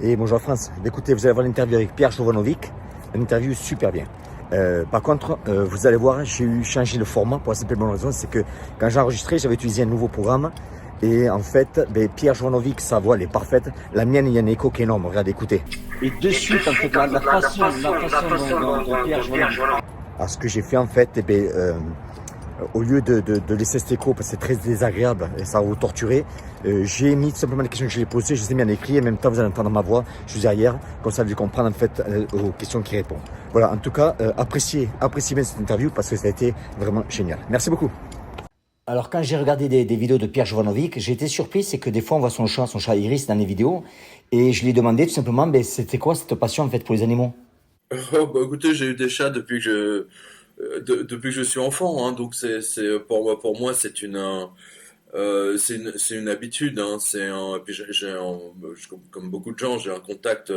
Et bonjour France. Écoutez, vous allez voir l'interview avec Pierre Jovanovic. Une interview super bien. Par contre, vous allez voir, j'ai eu changé le format pour la simple et bonne raison, c'est que quand j'ai enregistré, j'avais utilisé un nouveau programme. Et en fait, Pierre Jovanovic, sa voix, elle est parfaite. La mienne, il y a un écho qui est énorme. Regardez, écoutez. Et de suite, en fait, la façon dont Pierre Jovanovic. Alors, ce que j'ai fait, en fait, au lieu de laisser cet écho, parce que c'est très désagréable et ça va vous torturer, j'ai mis tout simplement les questions que j'ai posées, je les ai mis en écrit et en même temps vous allez entendre ma voix juste derrière, comme ça vous allez comprendre en fait aux questions qu'il répond. Voilà, en tout cas, appréciez bien cette interview parce que ça a été vraiment génial. Merci beaucoup. Alors quand j'ai regardé des vidéos de Pierre Jovanovic, j'ai été surpris, c'est que des fois on voit son chat Iris dans les vidéos, et je lui ai demandé tout simplement, c'était quoi cette passion en fait pour les animaux? Oh, bah, écoutez, j'ai eu des chats depuis que je suis enfant, hein, donc pour moi, c'est une habitude, hein, puis comme beaucoup de gens, j'ai un contact,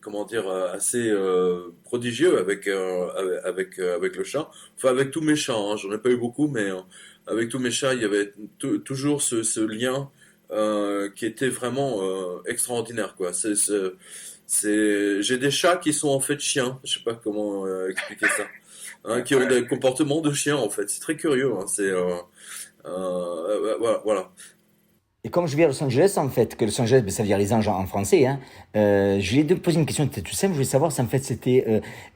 comment dire, assez prodigieux avec le chat. Enfin, avec tous mes chats, hein, j'en ai pas eu beaucoup, mais avec tous mes chats, il y avait toujours ce lien qui était vraiment extraordinaire, quoi. J'ai des chats qui sont en fait chiens. Je sais pas comment expliquer ça. Hein, qui ont des comportements de chiens en fait. C'est très curieux. Hein. Voilà. Et comme je vis à Los Angeles, en fait, que Los Angeles, ça veut dire les anges en français, hein, je lui ai posé une question qui était tout simple. Je voulais savoir si, en fait,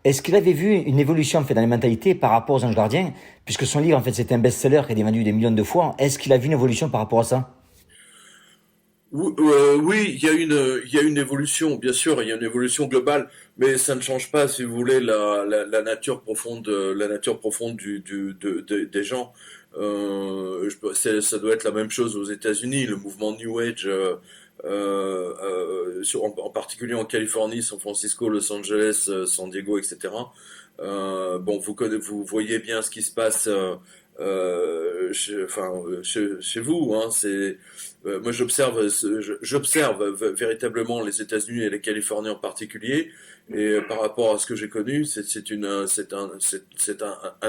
est-ce qu'il avait vu une évolution, en fait, dans les mentalités par rapport aux anges gardiens, puisque son livre, en fait, c'était un best-seller qui a été vendu des millions de fois. Est-ce qu'il a vu une évolution par rapport à ça? Oui, il y a une évolution, bien sûr, il y a une évolution globale, mais ça ne change pas, si vous voulez, la nature profonde des gens. Ça doit être la même chose aux États-Unis, le mouvement New Age, en particulier en Californie, San Francisco, Los Angeles, San Diego, etc. Bon, vous voyez bien ce qui se passe, chez vous, hein, moi, j'observe véritablement les États-Unis et les Californiens en particulier. Et par rapport à ce que j'ai connu, c'est un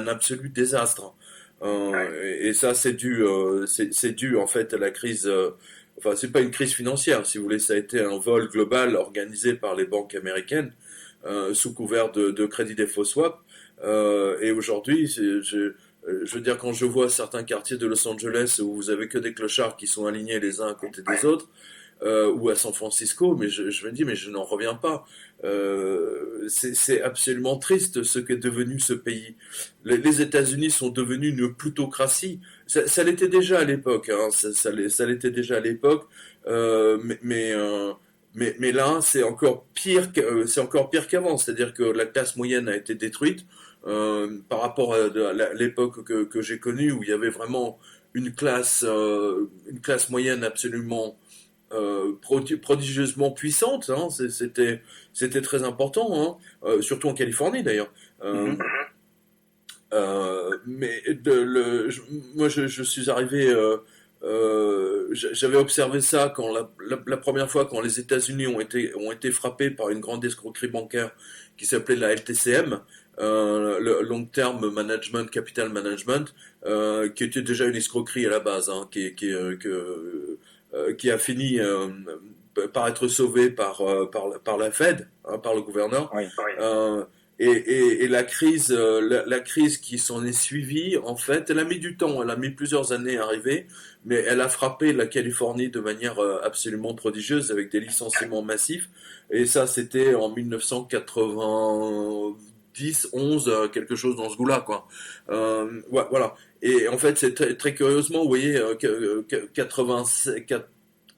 absolu désastre. Et ça, c'est dû en fait à la crise. Enfin, c'est pas une crise financière, si vous voulez. Ça a été un vol global organisé par les banques américaines sous couvert de crédit défaut swap. Et aujourd'hui, je veux dire, quand je vois certains quartiers de Los Angeles où vous avez que des clochards qui sont alignés les uns à côté des autres, ou à San Francisco, mais je me dis, mais je n'en reviens pas. C'est absolument triste ce qu'est devenu ce pays. Les États-Unis sont devenus une plutocratie. Ça l'était déjà à l'époque, hein, ça l'était déjà à l'époque, euh, mais, mais, euh, mais là, c'est encore pire qu'avant. C'est-à-dire que la classe moyenne a été détruite par rapport à l'époque que j'ai connue, où il y avait vraiment une classe moyenne absolument prodigieusement puissante. Hein. C'était très important, hein. Surtout en Californie d'ailleurs. Euh, Mhm. mais moi, je suis arrivé. J'avais observé ça quand la première fois quand les États-Unis ont été frappés par une grande escroquerie bancaire qui s'appelait la LTCM, le Long Term Management Capital Management, qui était déjà une escroquerie à la base, hein, qui a fini par être sauvé par la Fed, hein, par le gouverneur. Oui. Euh, et la crise qui s'en est suivie, en fait, elle a mis du temps, elle a mis plusieurs années à arriver, mais elle a frappé la Californie de manière absolument prodigieuse avec des licenciements massifs. Et ça, c'était en 1990, 11, quelque chose dans ce goût-là, quoi. Voilà. Et en fait, c'est très curieusement, vous voyez,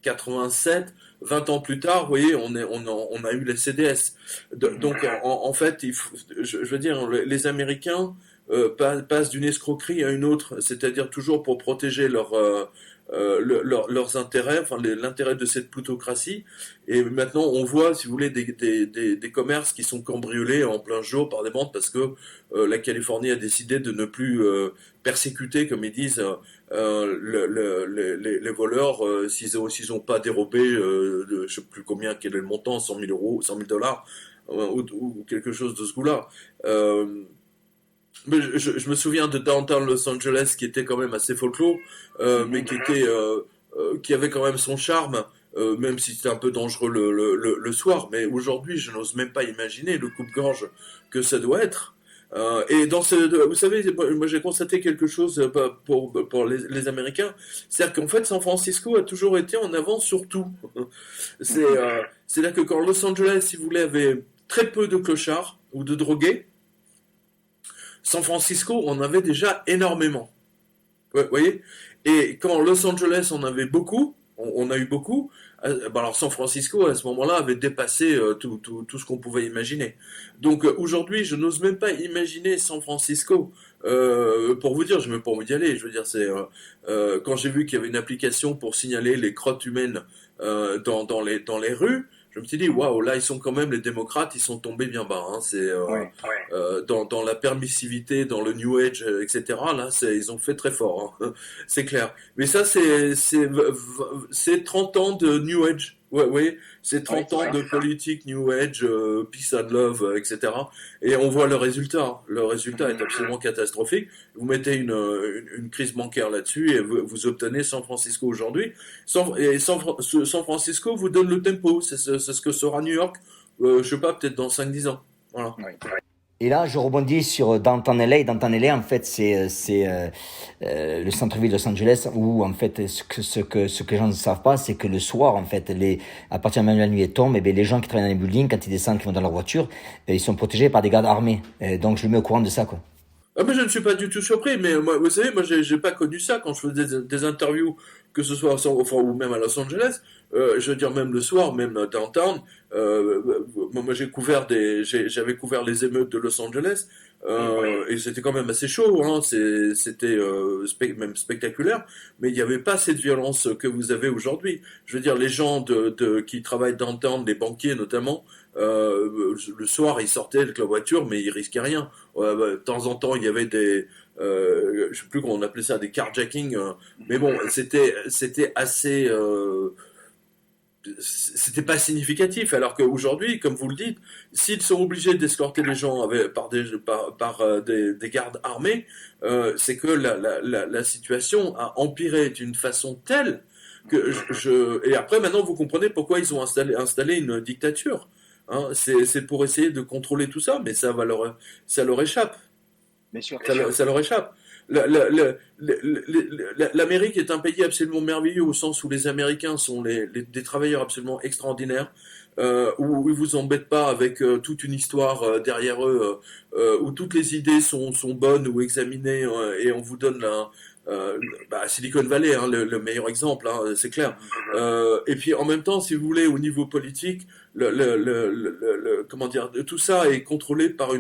87, 20 ans plus tard, vous voyez, on a eu les CDS. Mhm. Donc, en fait, je veux dire, les Américains passent d'une escroquerie à une autre, c'est-à-dire toujours pour protéger leurs intérêts, enfin l'intérêt de cette plutocratie. Et maintenant, on voit, si vous voulez, des commerces qui sont cambriolés en plein jour par des bandes parce que la Californie a décidé de ne plus persécuter, comme ils disent, les voleurs, s'ils ont pas dérobé, je sais plus combien, quel est le montant, 100 000 euros, 100 000 dollars, ou quelque chose de ce goût-là. Mais je me souviens de Downtown Los Angeles qui était quand même assez folklore, mais qui avait quand même son charme. même si c'était un peu dangereux le soir. Mais aujourd'hui, je n'ose même pas imaginer le coupe-gorge que ça doit être. Et vous savez, moi j'ai constaté quelque chose pour les Américains, c'est-à-dire qu'en fait San Francisco a toujours été en avance sur tout. C'est-à-dire que quand Los Angeles, si vous voulez, avait très peu de clochards ou de drogués, San Francisco en avait déjà énormément. Ouais, vous voyez? Et quand Los Angeles en avait beaucoup, on a eu beaucoup, alors San Francisco à ce moment-là avait dépassé tout ce qu'on pouvait imaginer. Donc aujourd'hui, je n'ose même pas imaginer San Francisco. Pour vous dire, je n'ai même pas envie d'y aller. Je veux dire, quand j'ai vu qu'il y avait une application pour signaler les crottes humaines dans les rues, je me suis dit, waouh, là, ils sont quand même, les démocrates, ils sont tombés bien bas. Hein. Dans la permissivité, dans le New Age, etc. Là, ils ont fait très fort, hein. C'est clair. Mais ça, c'est 30 ans de New Age. Ouais, oui, c'est 30 ans de politique New Age, peace and love, etc. Et on voit le résultat. Hein. Le résultat est absolument catastrophique. Vous mettez une crise bancaire là-dessus et vous obtenez San Francisco aujourd'hui. San Francisco vous donne le tempo. C'est ce que sera New York, je sais pas, peut-être dans 5-10 ans. Voilà. Et là, je rebondis sur Downtown LA. Downtown LA, en fait, c'est le centre-ville de Los Angeles où, en fait, ce que les gens ne savent pas, c'est que le soir, en fait, à partir du moment où la nuit tombe, et bien, les gens qui travaillent dans les buildings, quand ils descendent, qui vont dans leur voiture, ils sont protégés par des gardes armés. Donc, je le mets au courant de ça, quoi. Ah mais je ne suis pas du tout surpris, mais moi, vous savez, moi j'ai pas connu ça quand je faisais des interviews, que ce soit ou même à Los Angeles, je veux dire même le soir, même downtown, moi j'avais couvert les émeutes de Los Angeles, et c'était quand même assez chaud, hein, c'était même spectaculaire, mais il n'y avait pas cette violence que vous avez aujourd'hui. Je veux dire, les gens qui travaillent downtown, les banquiers notamment, le soir ils sortaient avec la voiture, mais ils risquaient rien. De temps en temps, il y avait je sais plus comment on appelait ça, des carjacking, mais bon, c'était assez, c'était pas significatif. Alors qu'aujourd'hui, comme vous le dites, s'ils sont obligés d'escorter les gens par des gardes armés, c'est que la situation a empiré d'une façon telle que et après maintenant vous comprenez pourquoi ils ont installé une dictature. Hein, c'est pour essayer de contrôler tout ça, mais ça leur échappe. Bien sûr. Ça leur échappe. L'Amérique est un pays absolument merveilleux au sens où les Américains sont des travailleurs absolument extraordinaires, où ils vous embêtent pas avec toute une histoire derrière eux, où toutes les idées sont bonnes ou examinées, et on vous donne Silicon Valley, hein, le meilleur exemple, hein, c'est clair. Et puis en même temps, si vous voulez, au niveau politique, comment dire, tout ça est contrôlé par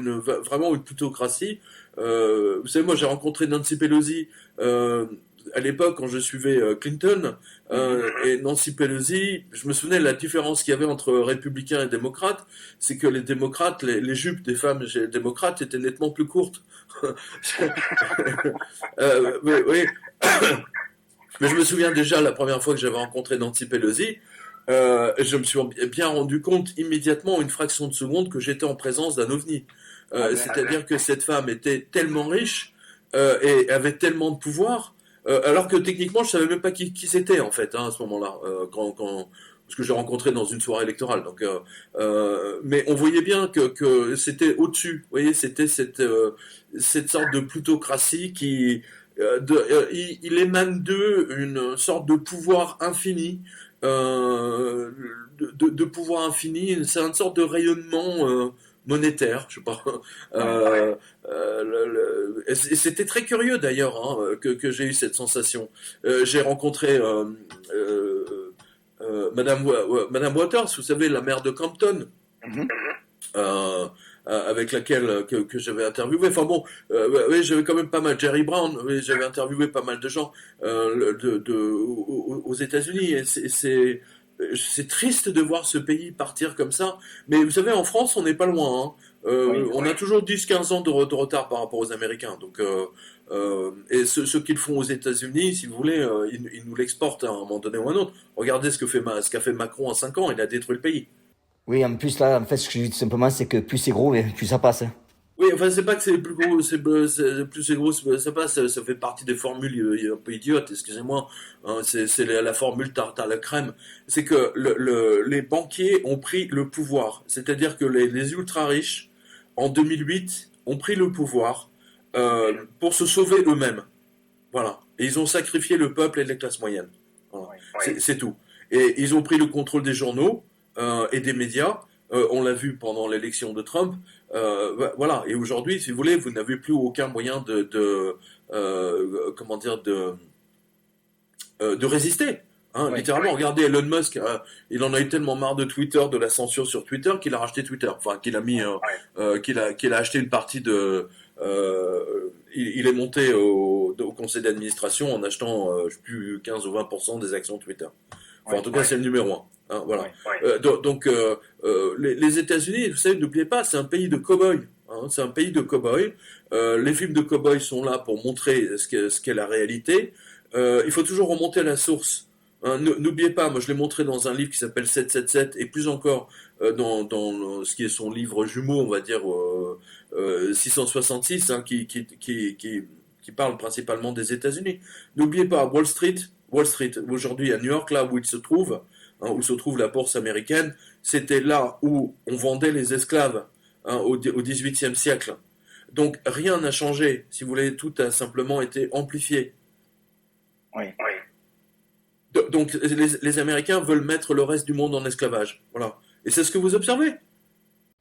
vraiment une plutocratie. Vous savez, moi j'ai rencontré Nancy Pelosi à l'époque quand je suivais Clinton, et Nancy Pelosi, je me souvenais de la différence qu'il y avait entre républicains et démocrates, c'est que les démocrates, les jupes des femmes démocrates étaient nettement plus courtes. Oui. Mais je me souviens déjà la première fois que j'avais rencontré Nancy Pelosi, je me suis bien rendu compte immédiatement, une fraction de seconde, que j'étais en présence d'un ovni. C'est-à-dire que cette femme était tellement riche et avait tellement de pouvoir, alors que techniquement je savais même pas qui c'était en fait, hein, à ce moment-là, parce que j'ai rencontré dans une soirée électorale. Donc, mais on voyait bien que c'était au-dessus. Vous voyez, c'était cette sorte de plutocratie qui il émane d'eux une sorte de pouvoir infini, de pouvoir infini. C'est une sorte de rayonnement monétaire, je sais pas. Et c'était très curieux d'ailleurs, hein, que j'ai eu cette sensation. J'ai rencontré Madame Waters, vous savez, la maire de Compton. Avec laquelle que j'avais interviewé. Enfin bon, oui, j'avais quand même pas mal. Jerry Brown, oui, j'avais interviewé pas mal de gens aux États-Unis. Et c'est triste de voir ce pays partir comme ça. Mais vous savez, en France, on n'est pas loin. Hein. On a toujours 10-15 ans de retard par rapport aux Américains. Donc, et ce qu'ils font aux États-Unis, si vous voulez, ils nous l'exportent à un moment donné ou à un autre. Regardez ce qu'a fait Macron en 5 ans. Il a détruit le pays. Oui, en plus, là, en fait, ce que je dis tout simplement, c'est que plus c'est gros, plus ça passe. Hein. Oui, enfin, c'est pas que c'est plus gros, c'est gros, c'est pas, ça fait partie des formules un peu idiotes, excusez-moi, hein, c'est la formule tarte à la crème. C'est que les banquiers ont pris le pouvoir. C'est-à-dire que les ultra riches, en 2008, ont pris le pouvoir, pour se sauver eux-mêmes. Voilà. Et ils ont sacrifié le peuple et les classes moyennes. Voilà. Oui. C'est tout. Et ils ont pris le contrôle des journaux et des médias. On l'a vu pendant l'élection de Trump. Voilà. Et aujourd'hui, si vous voulez, vous n'avez plus aucun moyen comment dire, de résister. Hein, Oui. littéralement, regardez Elon Musk, il en a eu tellement marre de Twitter, de la censure sur Twitter, qu'il a racheté Twitter. Enfin, qu'il a mis, qu'il a acheté une partie de. Il est monté au conseil d'administration en achetant, je sais plus, 15 ou 20% des actions Twitter. Enfin, en tout cas, c'est le numéro un. Hein, voilà. Donc, les États-Unis, vous savez, n'oubliez pas, c'est un pays de cow-boys. Hein, c'est un pays de cow-boys. Les films de cow-boys sont là pour montrer ce qu'est la réalité. Il faut toujours remonter à la source. Hein, n'oubliez pas, moi je l'ai montré dans un livre qui s'appelle 777 et plus encore dans ce qui est son livre jumeau, on va dire 666, hein, qui parle principalement des États-Unis. N'oubliez pas Wall Street, aujourd'hui à New York, là où il se trouve, hein, où se trouve la bourse américaine, c'était là où on vendait les esclaves, hein, au XVIIIe siècle. Donc rien n'a changé, si vous voulez, tout a simplement été amplifié. Oui. Donc les Américains veulent mettre le reste du monde en esclavage. Voilà. Et c'est ce que vous observez.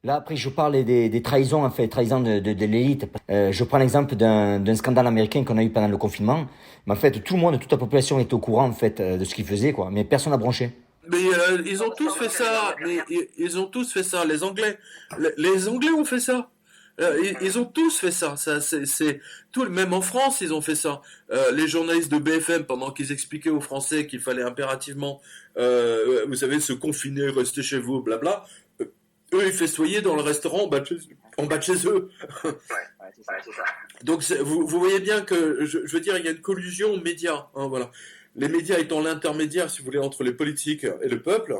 Là, après, je parle des trahisons, en fait, trahisons de l'élite. Je prends l'exemple d'un scandale américain qu'on a eu pendant le confinement. Mais en fait, tout le monde, toute la population était au courant, en fait, de ce qu'ils faisaient, quoi. Mais personne n'a bronché. Mais ils ont tous fait ça. Mais ils ont tous fait ça. Les Anglais, les Anglais ont fait ça. Ils ont tous fait ça. C'est tout. Même en France, ils ont fait ça. Les journalistes de BFM, pendant qu'ils expliquaient aux Français qu'il fallait impérativement, vous savez, se confiner, rester chez vous, blabla. Eux, ils festoyaient dans le restaurant en bas de chez eux. C'est ça. Donc vous voyez bien que je veux dire, il y a une collusion média. Hein, voilà. Les médias étant l'intermédiaire, si vous voulez, entre les politiques et le peuple,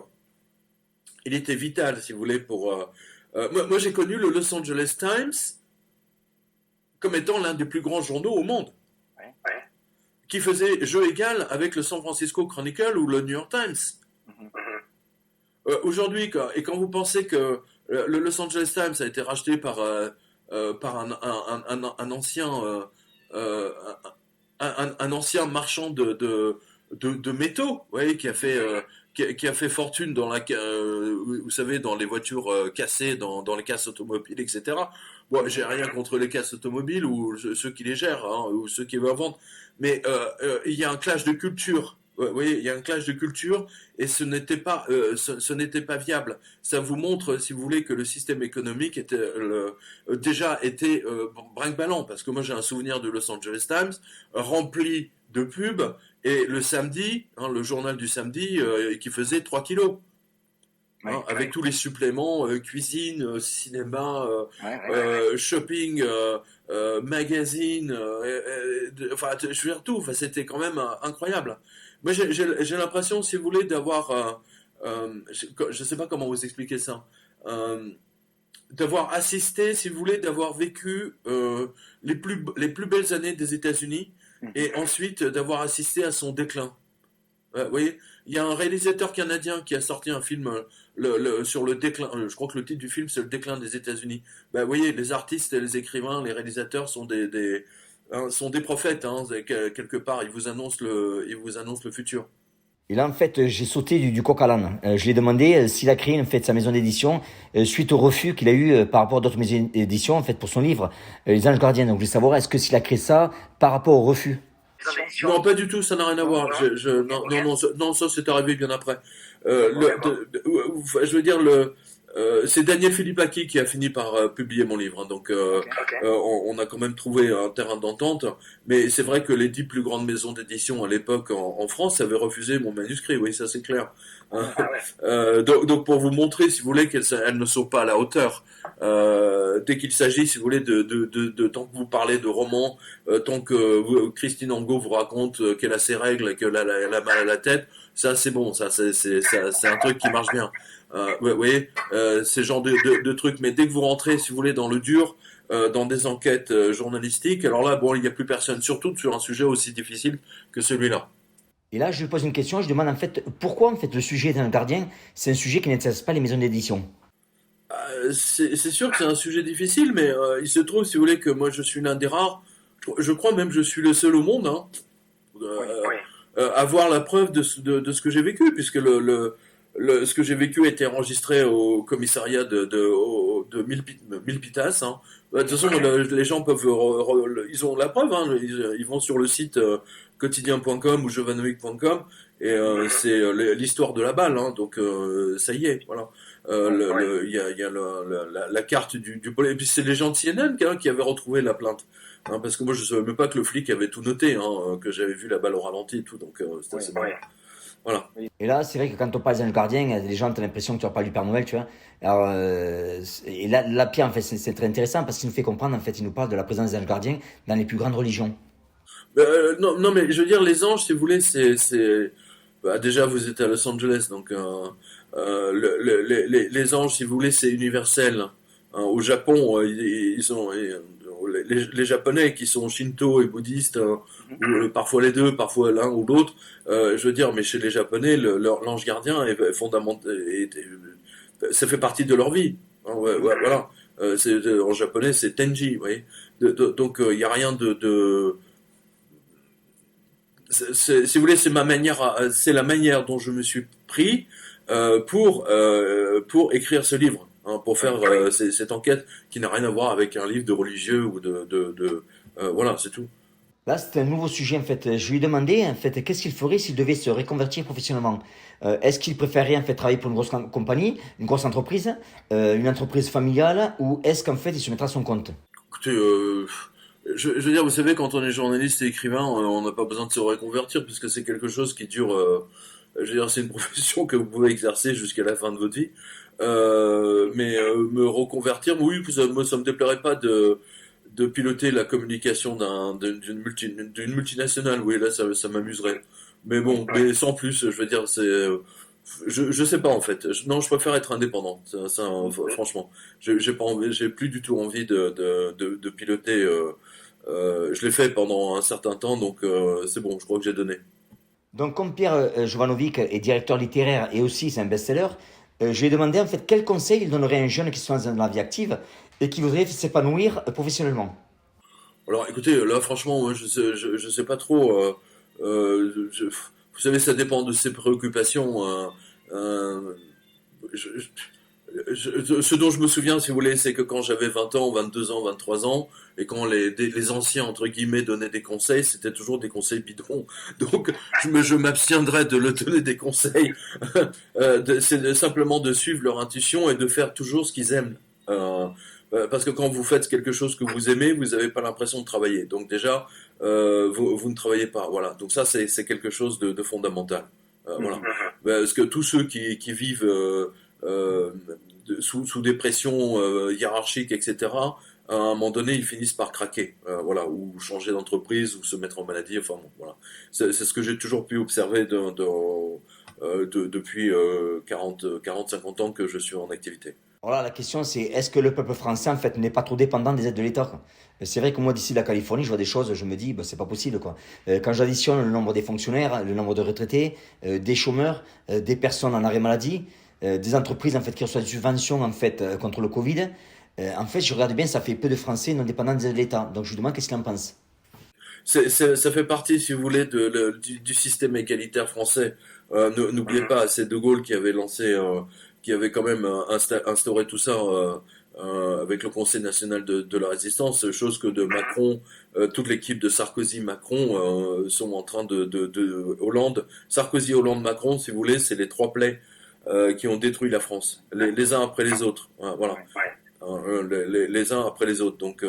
il était vital, si vous voulez, pour. Moi, j'ai connu le Los Angeles Times comme étant l'un des plus grands journaux au monde, qui faisait jeu égal avec le San Francisco Chronicle ou le New York Times. Aujourd'hui, quand vous pensez que le Los Angeles Times a été racheté par un ancien un ancien marchand de métaux, vous voyez, qui a fait fortune dans vous savez, dans les voitures cassées, dans les casses automobiles, etc. Bon, j'ai rien contre les casses automobiles ou ceux qui les gèrent, hein, ou ceux qui veulent vendre, mais il y a un clash de culture. Vous voyez, il y a un clash de culture et ce n'était pas viable. Ça vous montre, si vous voulez, que le système économique déjà était brinque-ballant. Parce que moi, j'ai un souvenir de Los Angeles Times rempli de pubs et le samedi, hein, le journal du samedi, qui faisait 3 kilos. Hein, avec tous les suppléments, cuisine, cinéma, shopping, magazine, enfin, je veux dire tout. Enfin, c'était quand même incroyable. Moi, j'ai l'impression, si vous voulez, d'avoir, je ne sais pas comment vous expliquer ça, d'avoir assisté, si vous voulez, d'avoir vécu les plus belles années des États-Unis et ensuite d'avoir assisté à son déclin. Vous voyez, il y a un réalisateur canadien qui a sorti un film sur le déclin. Je crois que le titre du film, c'est Le déclin des États-Unis. Vous voyez, les artistes et les écrivains, les réalisateurs sont des prophètes, hein, quelque part. Ils vous annoncent le futur. Et là, en fait, j'ai sauté du coq à l'âne. Je lui ai demandé s'il a créé, en fait, sa maison d'édition suite au refus qu'il a eu par rapport à d'autres maisons d'édition, en fait, pour son livre Les Anges Gardiens. Donc, je voulais savoir, est-ce que s'il a créé ça par rapport au refus? Non, pas du tout, ça n'a rien à voir. Non, ça c'est arrivé bien après. Je veux dire, c'est Daniel Philippaki qui a fini par publier mon livre. Hein, donc, on a quand même trouvé un terrain d'entente. Mais c'est vrai que les 10 plus grandes maisons d'édition à l'époque en France avaient refusé mon manuscrit. Oui, ça c'est clair. Donc, pour vous montrer, si vous voulez, qu'elles ne sont pas à la hauteur. Dès qu'il s'agit, si vous voulez, de tant que vous parlez de romans, tant que Christine Angot vous raconte qu'elle a ses règles et qu'elle a mal à la tête, ça c'est bon, ça c'est un truc qui marche bien. Vous voyez, ces genres de trucs. Mais dès que vous rentrez, si vous voulez, dans le dur, dans des enquêtes journalistiques. Alors là, bon, il n'y a plus personne, surtout sur un sujet aussi difficile que celui-là. Et là, je lui pose une question, je demande en fait pourquoi en fait le sujet d'un gardien, c'est un sujet qui n'intéresse pas les maisons d'édition. C'est sûr que c'est un sujet difficile, mais il se trouve, si vous voulez, que moi je suis l'un des rares, je crois même que je suis le seul au monde, hein, Oui, euh, oui. avoir la preuve de ce que j'ai vécu, puisque ce que j'ai vécu a été enregistré au commissariat de Milpitas. Hein. De toute façon, les gens peuvent, ils ont la preuve, hein, ils vont sur le site quotidien.com ou jovanovic.com et c'est l'histoire de la balle, hein, donc ça y est, voilà. Il y a la carte du et puis c'est les gens de CNN qui avaient retrouvé la plainte. Hein, parce que moi je savais même pas que le flic avait tout noté, hein, que j'avais vu la balle au ralenti et tout, donc c'était Oui, assez oui. marrant. Voilà. Et là, c'est vrai que quand on parle d'un gardien, les gens ont l'impression que tu vas parler du Père Noël, tu vois. Alors, et là, Pierre, en fait, c'est très intéressant parce qu'il nous fait comprendre, en fait, il nous parle de la présence d'un gardien dans les plus grandes religions. Non, non, mais je veux dire, les anges, si vous voulez, bah, déjà, vous êtes à Los Angeles, donc les anges, si vous voulez, c'est universel. Hein. Au Japon, ils ont les Japonais qui sont shinto et bouddhistes, ou parfois les deux, parfois l'un ou l'autre. Je veux dire, mais chez les Japonais, l'ange gardien est fondamental, ça fait partie de leur vie. Hein, voilà. En japonais, c'est Tenji, vous voyez. Donc, il n'y a rien si vous voulez, c'est ma manière, c'est la manière dont je me suis pris pour écrire ce livre, hein, pour faire cette enquête qui n'a rien à voir avec un livre de religieux ou voilà, c'est tout. Là, c'est un nouveau sujet, en fait. Je lui ai demandé, en fait, qu'est-ce qu'il ferait s'il devait se reconvertir professionnellement. Est-ce qu'il préférerait, en fait, travailler pour une grosse compagnie, une grosse entreprise, une entreprise familiale, ou est-ce qu'en fait, il se mettra à son compte? Écoutez, je veux dire, vous savez, quand on est journaliste et écrivain, on n'a pas besoin de se reconvertir puisque c'est quelque chose qui dure. Je veux dire, c'est une profession que vous pouvez exercer jusqu'à la fin de votre vie. Me reconvertir, oui, moi, ça me déplairait pas de piloter la communication d'une multinationale. Oui, là, ça m'amuserait. Mais bon, mais sans plus, je veux dire, je sais pas en fait. Non, je préfère être indépendant. Franchement, j'ai pas envie, j'ai plus du tout envie de piloter. Je l'ai fait pendant un certain temps, donc c'est bon. Je crois que j'ai donné. Donc, comme Pierre Jovanovic est directeur littéraire et aussi c'est un best-seller, je lui ai demandé, en fait, quel conseil il donnerait à un jeune qui se lance dans la vie active et qui voudrait s'épanouir professionnellement. Alors, écoutez, là, franchement, moi, je sais pas trop. Vous savez, ça dépend de ses préoccupations. Euh, je, ce dont je me souviens, si vous voulez, c'est que quand j'avais 20 ans, 22 ans, 23 ans, et quand les anciens, entre guillemets, donnaient des conseils, c'était toujours des conseils bidons. Donc, je m'abstiendrais de le donner des conseils. C'est simplement de suivre leur intuition et de faire toujours ce qu'ils aiment. Parce que quand vous faites quelque chose que vous aimez, vous n'avez pas l'impression de travailler. Donc déjà, vous ne travaillez pas. Voilà. Donc ça, c'est quelque chose de fondamental. Voilà. Parce que tous ceux qui vivent euh, sous des pressions hiérarchiques, etc., à un moment donné, ils finissent par craquer, voilà, ou changer d'entreprise, ou se mettre en maladie. Enfin bon, voilà. C'est ce que j'ai toujours pu observer depuis 50 ans que je suis en activité. Voilà, la question c'est est-ce que le peuple français en fait n'est pas trop dépendant des aides de l'État, quoi. C'est vrai que moi d'ici la Californie, je vois des choses, je me dis bah, c'est pas possible quoi. Quand j'additionne le nombre des fonctionnaires, le nombre de retraités, des chômeurs, des personnes en arrêt maladie, des entreprises en fait qui reçoivent des subventions en fait contre le Covid, en fait je regarde bien, ça fait peu de Français non dépendants des aides de l'État. Donc je lui demande qu'est-ce qu'il en pense. Ça fait partie, si vous voulez, du système égalitaire français. N'oubliez pas, c'est De Gaulle qui avait qui avait quand même instauré tout ça avec le Conseil national de la résistance, chose que de Macron, toute l'équipe de Sarkozy-Macron sont en train de Hollande. Sarkozy, Hollande, Macron, si vous voulez, c'est les trois plaies qui ont détruit la France, les uns après les autres. Hein, voilà. Les uns après les autres. Donc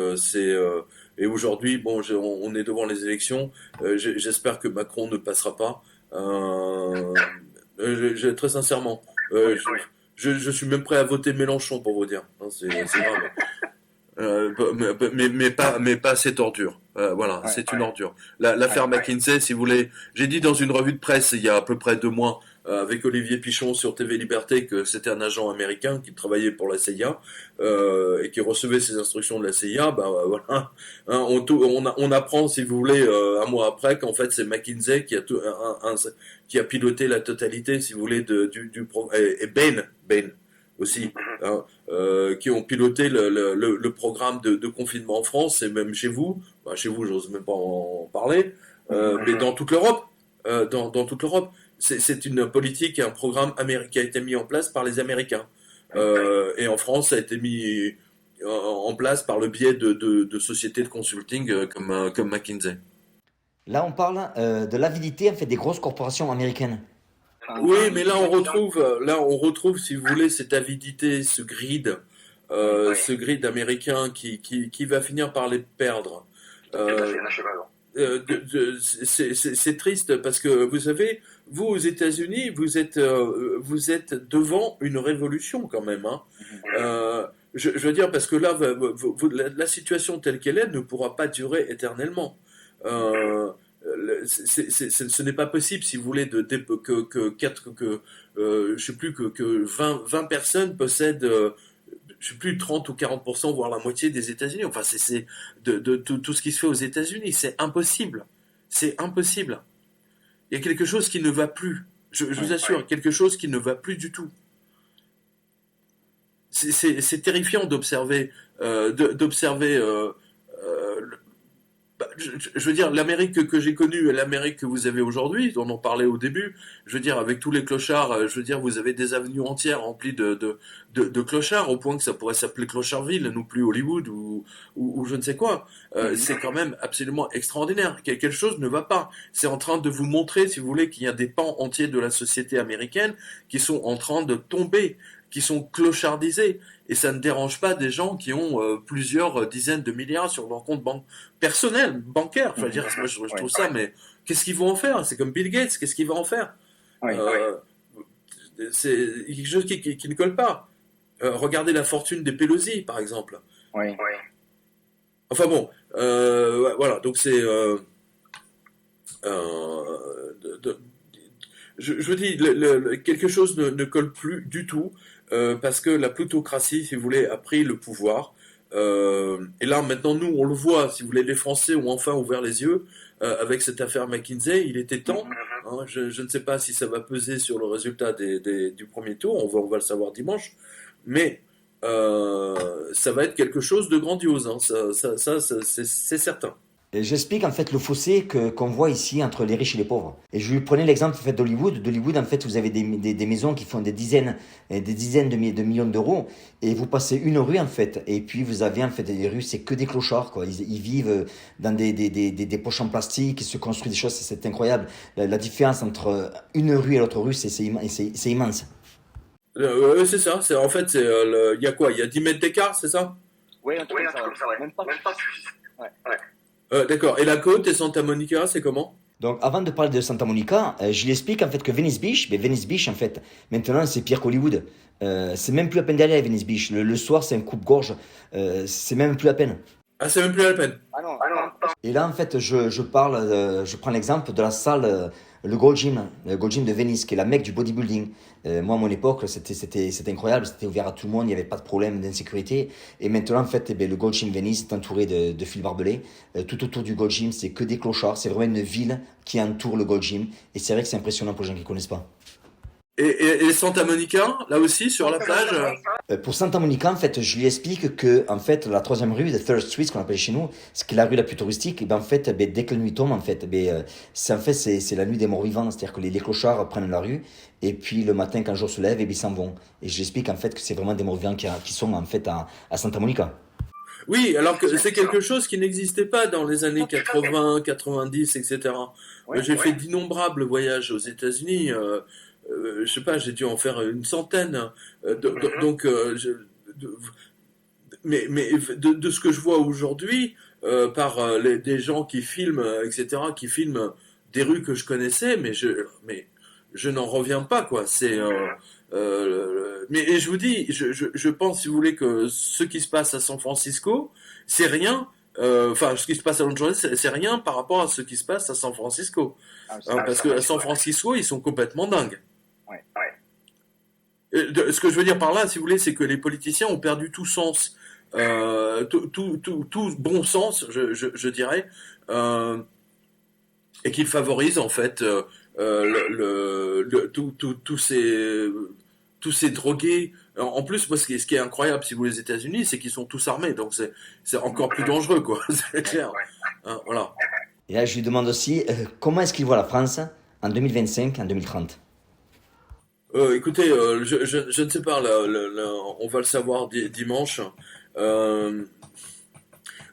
et aujourd'hui, bon, on est devant les élections. J'espère que Macron ne passera pas. Très sincèrement, je suis même prêt à voter Mélenchon pour vous dire. Hein, c'est grave. Mais pas cette ordure. Voilà, c'est une ordure. L'affaire McKinsey, si vous voulez, j'ai dit dans une revue de presse il y a à peu près 2 mois avec Olivier Pichon sur TV Liberté que c'était un agent américain qui travaillait pour la CIA et qui recevait ses instructions de la CIA, voilà, hein, on apprend, si vous voulez, un mois après qu'en fait c'est McKinsey qui a piloté la totalité, si vous voulez, et Bain aussi, hein, qui ont piloté le programme de confinement en France et même chez vous, chez vous j'ose même pas en parler, mais dans toute l'Europe, dans toute l'Europe. C'est une politique et un programme qui a été mis en place par les Américains. Et en France, ça a été mis en place par le biais de sociétés de consulting comme McKinsey. Là, on parle de l'avidité en fait, des grosses corporations américaines. Oui, mais là, on retrouve, si vous voulez, cette avidité, ce grid américain qui va finir par les perdre. C'est triste parce que vous savez, vous aux États-Unis, vous êtes devant une révolution quand même. Hein. Je veux dire parce que là, la situation telle qu'elle est ne pourra pas durer éternellement. Ce n'est pas possible, si vous voulez, je sais plus que 20 personnes possèdent. Je sais plus, 30 ou 40%, voire la moitié des États-Unis. Enfin, c'est de tout ce qui se fait aux États-Unis. C'est impossible. C'est impossible. Il y a quelque chose qui ne va plus. Je vous assure, quelque chose qui ne va plus du tout. C'est terrifiant d'observer, je veux dire, l'Amérique que j'ai connue et l'Amérique que vous avez aujourd'hui, on en parlait au début, je veux dire, avec tous les clochards, je veux dire, vous avez des avenues entières remplies de clochards, au point que ça pourrait s'appeler Clochardville, non plus Hollywood ou je ne sais quoi. C'est quand même absolument extraordinaire. Quelque chose ne va pas. C'est en train de vous montrer, si vous voulez, qu'il y a des pans entiers de la société américaine qui sont en train de tomber, qui sont clochardisés. Et ça ne dérange pas des gens qui ont plusieurs dizaines de milliards sur leur compte personnel, bancaire. Enfin, moi, je trouve ça, mais qu'est-ce qu'ils vont en faire? C'est comme Bill Gates, qu'est-ce qu'il va en faire? C'est quelque chose qui ne colle pas. Regardez la fortune des Pelosi, par exemple. Enfin bon, voilà, donc c'est... je vous dis, quelque chose ne colle plus du tout. Parce que la plutocratie, si vous voulez, a pris le pouvoir. Et là, maintenant, nous, on le voit, si vous voulez, les Français ont enfin ouvert les yeux avec cette affaire McKinsey. Il était temps. Hein, je ne sais pas si ça va peser sur le résultat du premier tour. On va le savoir dimanche. Mais ça va être quelque chose de grandiose. Hein. Ça c'est certain. Et j'explique en fait le fossé qu'on voit ici entre les riches et les pauvres. Et je lui prenais l'exemple en fait, d'Hollywood. D'Hollywood, en fait, vous avez des maisons qui font des dizaines de millions d'euros. Et vous passez une rue, en fait. Et puis, vous avez, en fait, des rues, c'est que des clochards, quoi. Ils vivent dans des poches en plastique, ils se construisent des choses, c'est incroyable. La différence entre une rue et l'autre rue, c'est immense. C'est ça. En fait, il y a quoi? Il y a 10 mètres d'écart, c'est ça? Oui, un truc comme ça, ouais. Même pas plus. D'accord. Et la côte et Santa Monica, c'est comment? Donc, avant de parler de Santa Monica, je lui explique en fait que Venice Beach, en fait, maintenant, c'est pire qu'Hollywood. C'est même plus la peine d'aller à Venice Beach. Le soir, c'est un coupe-gorge. C'est même plus la peine. Ah, c'est même plus la peine. Ah non. Et là, en fait, je prends l'exemple de la salle, le Gold Gym de Venise, qui est la mecque du bodybuilding. Moi, à mon époque, c'était incroyable, c'était ouvert à tout le monde, il n'y avait pas de problème d'insécurité. Et maintenant, en fait, le Gold Gym Venise est entouré de fils barbelés. Tout autour du Gold Gym, c'est que des clochards. C'est vraiment une ville qui entoure le Gold Gym. Et c'est vrai que c'est impressionnant pour les gens qui ne connaissent pas. Et Santa Monica, là aussi, sur la plage? Pour Santa Monica, en fait, je lui explique que, en fait, la troisième rue, the Third Street, qu'on appelle chez nous, ce qui est la rue la plus touristique, et ben, en fait, dès que la nuit tombe, en fait, c'est la nuit des morts vivants, c'est-à-dire que les clochards prennent la rue, et puis le matin, quand le jour se lève, ils s'en vont. Et je lui explique, en fait, que c'est vraiment des morts vivants qui sont, en fait, à Santa Monica. Oui, alors que c'est quelque chose qui n'existait pas dans les années 80, 90, etc. J'ai fait d'innombrables voyages aux États-Unis. Je sais pas, j'ai dû en faire une centaine. Mais de ce que je vois aujourd'hui, par des gens qui filment, etc., qui filment des rues que je connaissais, mais je n'en reviens pas, quoi. Mais je vous dis, je pense, si vous voulez, que ce qui se passe à San Francisco, c'est rien. Enfin, ce qui se passe à Los Angeles, c'est rien par rapport à ce qui se passe à San Francisco. Parce que à San Francisco, ils sont complètement dingues. Ce que je veux dire par là, si vous voulez, c'est que les politiciens ont perdu tout sens, tout bon sens, je dirais, euh, et qu'ils favorisent en fait tous ces drogués. En plus, moi, ce qui est incroyable, si vous voulez, les États-Unis, c'est qu'ils sont tous armés, donc c'est encore plus dangereux, quoi. C'est clair. Hein, voilà. Et là, je lui demande aussi comment est-ce qu'il voit la France en 2025, en 2030. Écoutez, je ne sais pas, on va le savoir dimanche. Euh,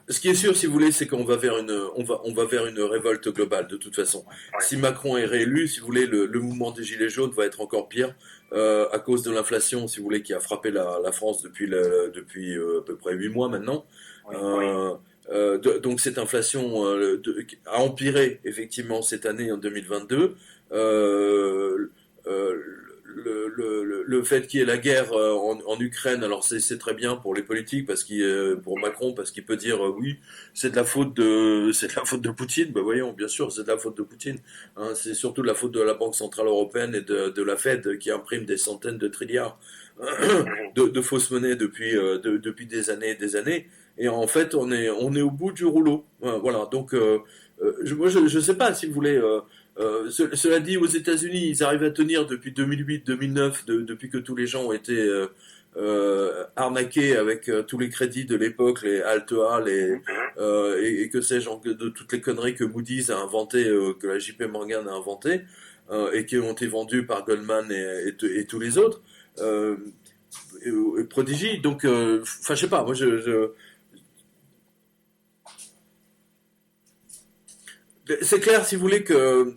Ce qui est sûr, si vous voulez, c'est qu'on va vers on va vers une révolte globale, de toute façon. Si Macron est réélu, si vous voulez, le mouvement des Gilets jaunes va être encore pire, à cause de l'inflation, si vous voulez, qui a frappé la France depuis à peu près 8 mois maintenant. Euh, donc cette inflation a empiré effectivement cette année en 2022. Euh, euh, le fait qu'il y ait la guerre en Ukraine, alors c'est très bien pour les politiques, pour Macron, parce qu'il peut dire oui, c'est de la faute de Poutine. Ben voyons, bien sûr, c'est de la faute de Poutine. Hein, c'est surtout de la faute de la Banque centrale européenne et de la Fed qui imprime des centaines de trilliards de fausses monnaies depuis des années et des années. Et en fait, on est au bout du rouleau. Voilà. Donc, moi, je sais pas si vous voulez. Cela dit, aux États-Unis, ils arrivent à tenir depuis 2008-2009, depuis que tous les gens ont été arnaqués avec tous les crédits de l'époque, les Altea, et que sais-je, de toutes les conneries que Moody's a inventées, que la JP Morgan a inventées, et qui ont été vendues par Goldman et tous les autres. Et Prodigy. Donc, enfin, je sais pas, moi, c'est clair, si vous voulez, que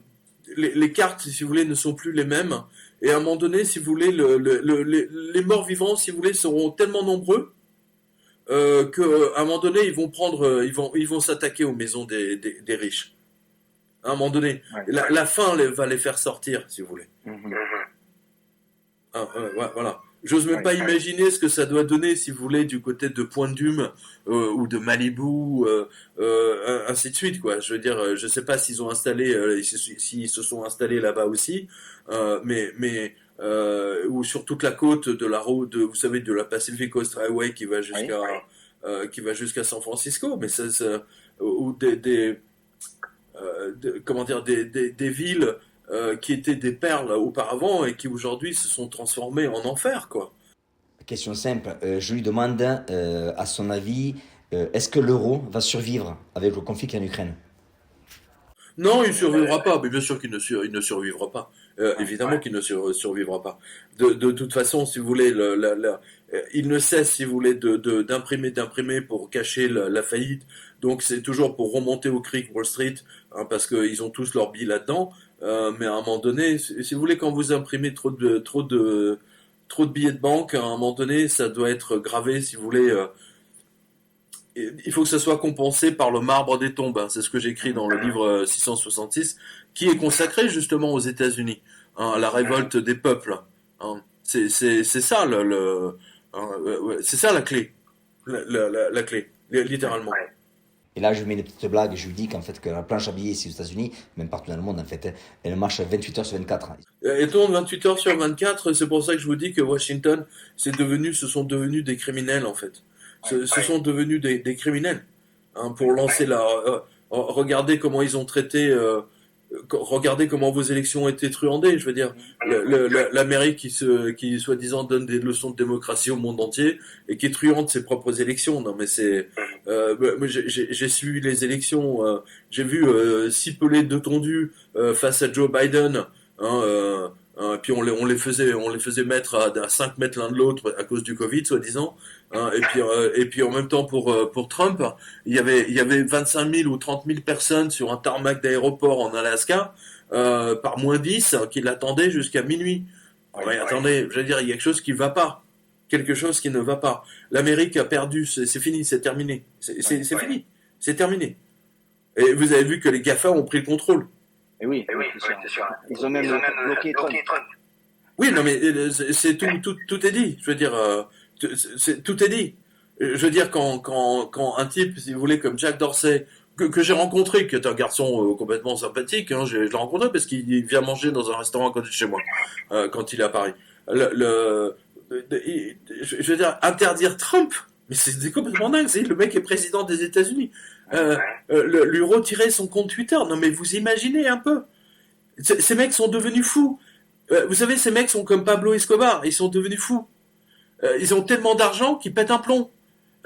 les cartes, si vous voulez, ne sont plus les mêmes. Et à un moment donné, si vous voulez, les morts vivants, si vous voulez, seront tellement nombreux qu'à un moment donné, ils vont s'attaquer aux maisons des riches. À un moment donné, la faim va les faire sortir, si vous voulez. Voilà. J'ose même pas imaginer ce que ça doit donner, si vous voulez, du côté de Point Dume ou de Malibu, ainsi de suite, quoi. Je veux dire, je sais pas s'ils ont installé, s'ils se sont installés là-bas aussi, ou sur toute la côte de la route, vous savez, de la Pacific Coast Highway qui va jusqu'à San Francisco, mais ou comment dire, des villes qui étaient des perles auparavant et qui aujourd'hui se sont transformées en enfer, quoi. Question simple, je lui demande, à son avis, est-ce que l'euro va survivre avec le conflit en Ukraine? Non, il ne survivra pas, mais bien sûr il ne survivra pas. Évidemment qu'il ne survivra pas. De toute façon, si vous voulez, il ne cesse, si vous voulez, d'imprimer pour cacher la faillite. Donc c'est toujours pour remonter au cric Wall Street, hein, parce qu'ils ont tous leur billes là-dedans. Mais à un moment donné, si vous voulez, quand vous imprimez trop de billets de banque, à un moment donné, ça doit être gravé, si vous voulez. Il faut que ça soit compensé par le marbre des tombes. Hein. C'est ce que j'écris dans le livre 666, qui est consacré justement aux États-Unis, hein, à la révolte des peuples. Hein. C'est ça c'est ça la clé, la clé, littéralement. Et là, je mets une petite blague, je lui dis qu'en fait, que la planche à billets ici aux États-Unis, même partout dans le monde, en fait, elle marche 28 heures sur 24. Et tourne 28 heures sur 24, c'est pour ça que je vous dis que Washington, ce sont devenus des criminels, en fait. Ce sont devenus des criminels. Hein, pour lancer regardez comment ils ont traité... regardez comment vos élections ont été truandées. Je veux dire, l'Amérique qui soi-disant donne des leçons de démocratie au monde entier et qui truande ses propres élections. Non, mais j'ai suivi les élections. J'ai vu six pelés de tondus face à Joe Biden. Hein, puis on les faisait mettre à 5 mètres l'un de l'autre à cause du Covid, soi-disant. Hein, et puis en même temps pour Trump, il y avait 25 000 ou 30 000 personnes sur un tarmac d'aéroport en Alaska par -10 qui l'attendaient jusqu'à minuit. Attendez, je veux dire, il y a quelque chose qui va pas, quelque chose qui ne va pas. L'Amérique a perdu, c'est fini, c'est terminé, c'est fini, c'est terminé. Et vous avez vu que les GAFA ont pris le contrôle. Et oui, c'est sûr. Ils ont même bloqué Trump. Oui, non, mais c'est tout est dit. Je veux dire, tout est dit. Je veux dire, quand un type, si vous voulez, comme Jack Dorsey, que j'ai rencontré, qui est un garçon complètement sympathique, hein, je l'ai rencontré parce qu'il vient manger dans un restaurant à côté de chez moi, quand il est à Paris. je veux dire, interdire Trump, mais c'est complètement dingue. Le mec est président des États-Unis. Lui retirer son compte Twitter. Non, mais vous imaginez un peu. Ces mecs sont devenus fous. Vous savez, ces mecs sont comme Pablo Escobar. Ils sont devenus fous. Ils ont tellement d'argent qu'ils pètent un plomb.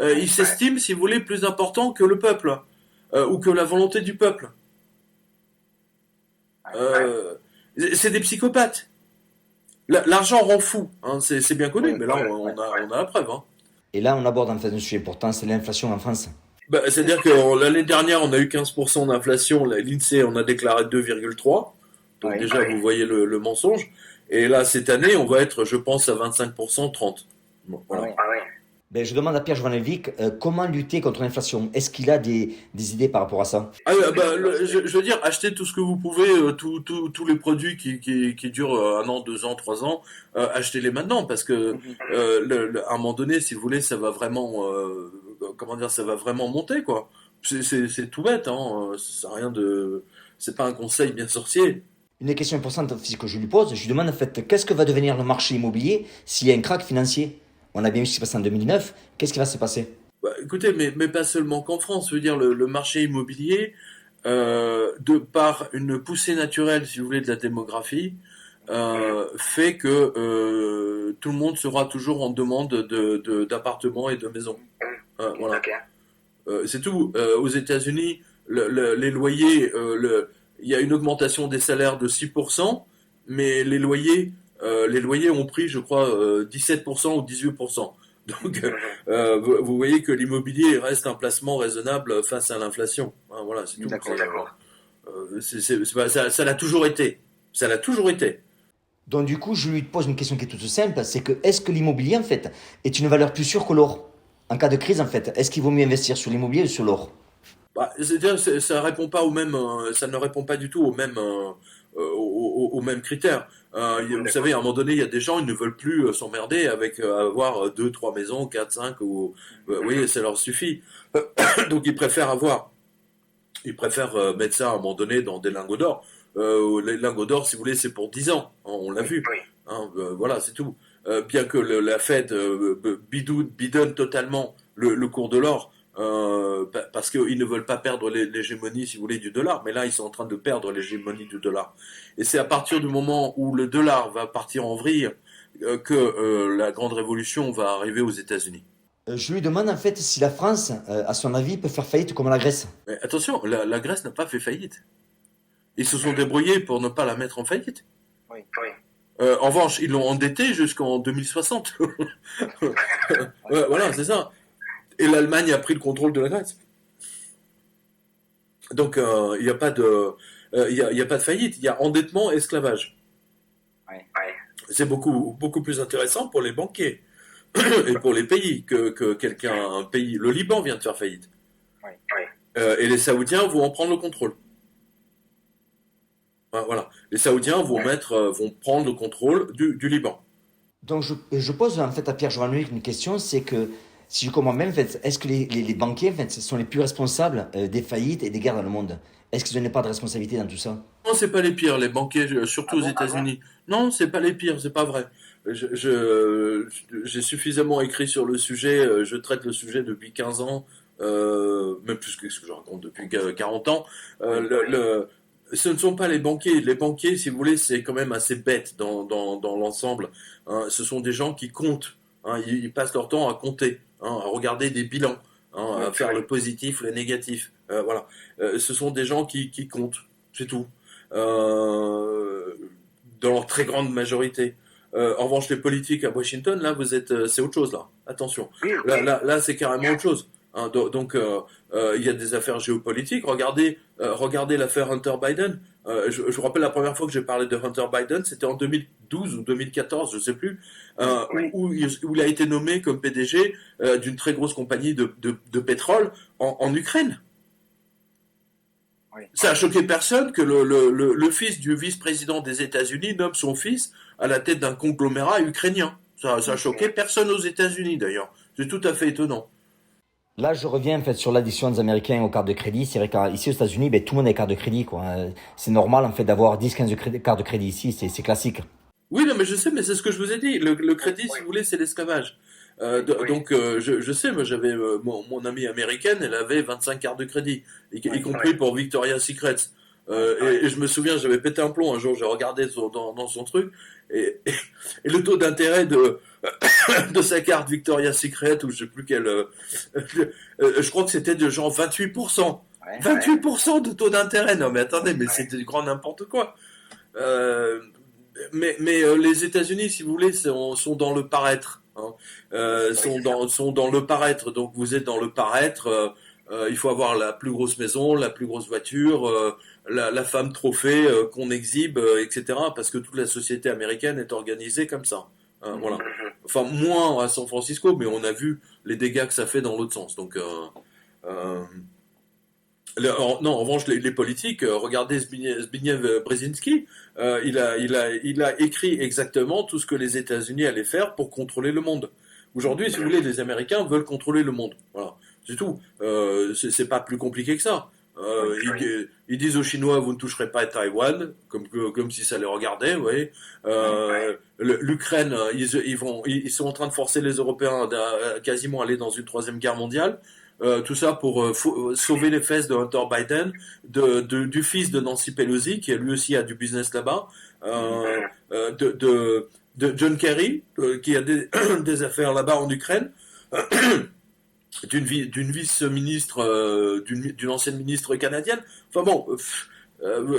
Ils s'estiment, si vous voulez, plus importants que le peuple. Ou que la volonté du peuple. C'est des psychopathes. L'argent rend fou, hein, c'est bien connu, mais là on a la preuve. Hein. Et là on aborde en fait un sujet important, c'est l'inflation en France. C'est-à-dire que l'année dernière on a eu 15% d'inflation, l'INSEE en a déclaré 2,3%, donc déjà vous voyez le mensonge, et là cette année on va être je pense à 25%, 30%. Bon, voilà. Je demande à Pierre Jovanovic comment lutter contre l'inflation. Est-ce qu'il a des idées par rapport à ça? Je veux dire, achetez tout ce que vous pouvez, tous les produits qui durent 1 an, 2 ans, 3 ans, achetez-les maintenant parce que à un moment donné, si vous voulez, ça va vraiment, ça va vraiment monter quoi. C'est tout bête, hein. C'est pas un conseil bien sorcier. Une des questions importantes que je lui pose, je lui demande en fait qu'est-ce que va devenir le marché immobilier s'il y a un krach financier? On a bien vu ce qui s'est passé en 2009. Qu'est-ce qui va se passer? Écoutez, mais pas seulement qu'en France. Je veux dire, le marché immobilier, de par une poussée naturelle, si vous voulez, de la démographie, fait que tout le monde sera toujours en demande d'appartements et de maisons. Voilà. C'est tout. Aux États-Unis, les loyers, il y a une augmentation des salaires de 6%, mais les loyers ont pris, je crois, 17% ou 18%. Donc, vous voyez que l'immobilier reste un placement raisonnable face à l'inflation. Hein, voilà, c'est tout. D'accord. Ça l'a toujours été. Ça l'a toujours été. Donc du coup, je lui pose une question qui est toute simple, c'est que est-ce que l'immobilier, en fait, est une valeur plus sûre que l'or? En cas de crise, en fait, est-ce qu'il vaut mieux investir sur l'immobilier ou sur l'or? C'est-à-dire, ça répond pas ça ne répond pas du tout aux mêmes critères. Vous savez, à un moment donné, il y a des gens, ils ne veulent plus s'emmerder avec avoir 2, 3 maisons, 4, 5, ou vous voyez, ça leur suffit. Donc ils préfèrent mettre ça à un moment donné dans des lingots d'or. Les lingots d'or, si vous voulez, c'est pour 10 ans. Hein, on l'a vu. Hein, voilà, c'est tout. Bien que la Fed bidonne totalement le cours de l'or. Parce qu'ils ne veulent pas perdre l'hégémonie, si vous voulez, du dollar. Mais là, ils sont en train de perdre l'hégémonie du dollar. Et c'est à partir du moment où le dollar va partir en vrille que la grande révolution va arriver aux États-Unis. Je lui demande en fait si la France, à son avis, peut faire faillite comme la Grèce. Mais attention, la Grèce n'a pas fait faillite. Ils se sont débrouillés pour ne pas la mettre en faillite. En revanche, ils l'ont endettée jusqu'en 2060. Voilà, c'est ça. Et l'Allemagne a pris le contrôle de la Grèce. Donc, il n'y a pas de faillite. Il y a endettement et esclavage. C'est beaucoup plus intéressant pour les banquiers et pour les pays que un pays. Le Liban vient de faire faillite. Et les Saoudiens vont en prendre le contrôle. Voilà. Les Saoudiens vont prendre le contrôle du Liban. Donc, je pose en fait à Pierre Jovanovic une question, c'est que si je comprends bien, en fait, est-ce que les banquiers en fait, sont les plus responsables des faillites et des guerres dans le monde? Est-ce qu'ils n'ont pas de responsabilité dans tout ça? Non, c'est pas les pires, les banquiers, surtout aux États-Unis. Non, c'est pas les pires, c'est pas vrai. J'ai suffisamment écrit sur le sujet, je traite le sujet depuis 15 ans, même plus que ce que je raconte depuis 40 ans. Ce ne sont pas les banquiers. Les banquiers, si vous voulez, c'est quand même assez bête dans l'ensemble. Hein, ce sont des gens qui comptent. Hein, ils passent leur temps à compter, hein, à regarder des bilans, hein, à faire le positif, le négatif. Voilà. Ce sont des gens qui comptent, c'est tout. Dans leur très grande majorité. En revanche, les politiques à Washington, là, c'est autre chose, là. Attention. Là, c'est carrément autre chose. Hein, donc, il y a des affaires géopolitiques. Regardez l'affaire Hunter Biden. Je vous rappelle la première fois que j'ai parlé de Hunter Biden, c'était en 2012 ou 2014, je sais plus, où il a été nommé comme PDG d'une très grosse compagnie de pétrole en Ukraine. Ça a choqué personne que le fils du vice-président des États-Unis nomme son fils à la tête d'un conglomérat ukrainien. Ça a choqué personne aux États-Unis d'ailleurs. C'est tout à fait étonnant. Là, je reviens en fait sur l'addiction des Américains aux cartes de crédit. C'est vrai qu'ici aux États-Unis, tout le monde a des cartes de crédit, quoi. C'est normal en fait d'avoir 10-15 cartes de crédit ici, c'est classique. Oui, non, mais je sais, mais c'est ce que je vous ai dit. Le crédit, si vous voulez, c'est l'esclavage. Donc, je sais, moi, j'avais mon amie américaine, elle avait 25 cartes de crédit, y compris pour Victoria's Secret. Et je me souviens, j'avais pété un plomb un jour, j'ai regardé dans son truc, et, et, et le taux d'intérêt de sa carte Victoria's Secret, ou je sais plus quelle, je crois que c'était de genre 28%. 28% de taux d'intérêt. Non, mais attendez, mais c'est du grand n'importe quoi. Euh, mais les États-Unis, si vous voulez, sont dans le paraître. Hein. Sont dans le paraître. Donc vous êtes dans le paraître. Il faut avoir la plus grosse maison, la plus grosse voiture, la femme trophée qu'on exhibe, etc. Parce que toute la société américaine est organisée comme ça. Hein, voilà. Enfin, moins à San Francisco, mais on a vu les dégâts que ça fait dans l'autre sens. Donc, euh, non, en revanche, les politiques, regardez Zbigniew Brzezinski, il a écrit exactement tout ce que les États-Unis allaient faire pour contrôler le monde. Aujourd'hui, si vous voulez, les Américains veulent contrôler le monde. Voilà, c'est tout. C'est pas plus compliqué que ça. Ils disent aux Chinois, vous ne toucherez pas à Taïwan, comme si ça les regardait, vous voyez. L'Ukraine, ils sont en train de forcer les Européens à quasiment aller dans une troisième guerre mondiale. Tout ça pour sauver les fesses de Hunter Biden, du fils de Nancy Pelosi, qui lui aussi a du business là-bas, euh, euh, de, de, de John Kerry, qui a des affaires là-bas en Ukraine, d'une vice-ministre, d'une ancienne ministre canadienne. Enfin bon,